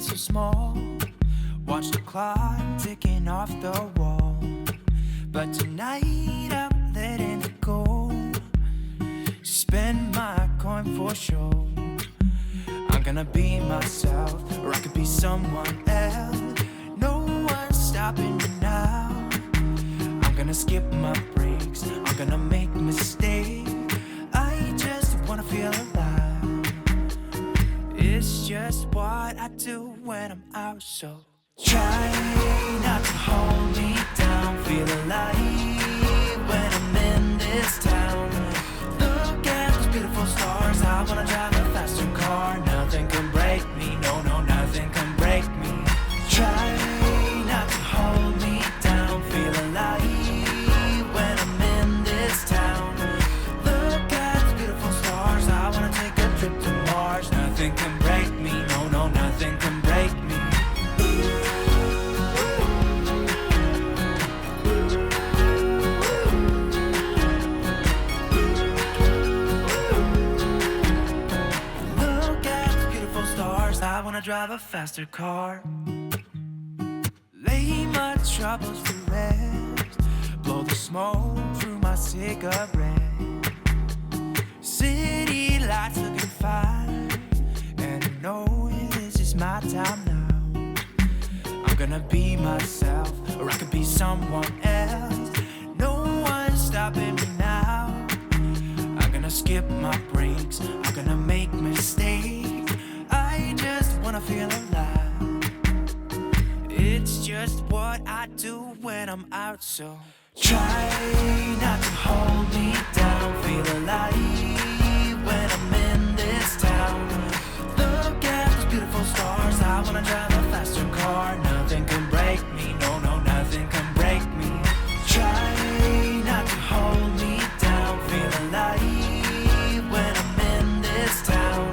So small, watch the clock ticking off the wall. But tonight I'm letting it go. Spend my coin for sure. I'm gonna be myself, or I could be someone else. No one's stopping me now. I'm gonna skip my breaks, I'm gonna make mistakes. I just wanna feel alive. It's just what I do when I'm out, so try not to hold me down. Feel alive when I'm in this town. Look at those beautiful stars. I wanna drive a faster car. Nothing can break me, no, no, nothing can break me. Try not to hold me down. Feel alive when I'm in this town. Look at those beautiful stars. I wanna take a trip to Mars. Nothing can break me, no, no, nothing can break me. Look at the beautiful stars. I wanna drive a faster car. Lay my troubles to rest. Blow the smoke through my cigarette. City lights looking fine, and I know this is my time now. I'm gonna be myself, or I could be someone else. No one's stopping me now. I'm gonna skip my breaks, I'm gonna make mistakes. I just wanna feel alive. It's just what I do when I'm out, so try not to hold me down. Feel alive when I'm in this town. Look at those beautiful stars. I wanna drive a faster car. Nothing can break me, no, no, nothing can break me. Try not to hold me down. Feel alive when I'm in this town.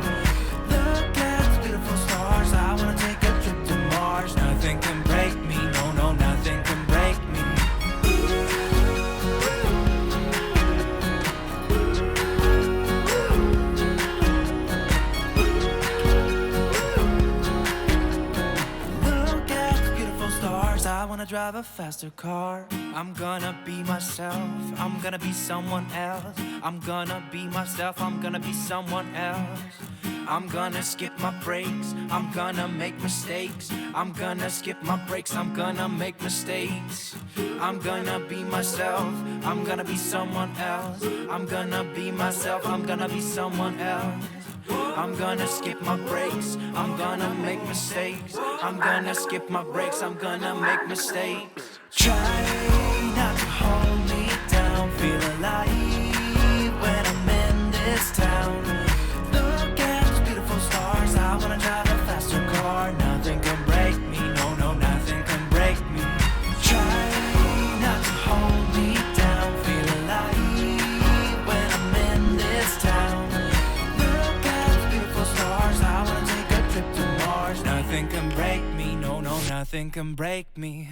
Look at those beautiful stars. I wanna take a trip to Mars. Nothing can break me, no, no, nothing can break me. I wanna drive a faster car. I'm gonna be myself, I'm gonna be someone else. I'm gonna be myself, I'm gonna be someone else. I'm gonna skip my breaks, I'm gonna make mistakes. I'm gonna skip my breaks, I'm gonna make mistakes. I'm gonna be myself, I'm gonna be someone else. I'm gonna be myself, I'm gonna be someone else. I'm gonna skip my breaks, I'm gonna make mistakes. I'm gonna skip my breaks, I'm gonna make mistakes. Try not to hold me down. Feel alive when I'm in this town. Look at those beautiful stars. I wanna drive a faster car. Nothing can break me, no, no, nothing can break me. Try not to hold me down. Feel alive when I'm in this town. I wanna take a trip to Mars. Nothing can break me, no, no, nothing can break me.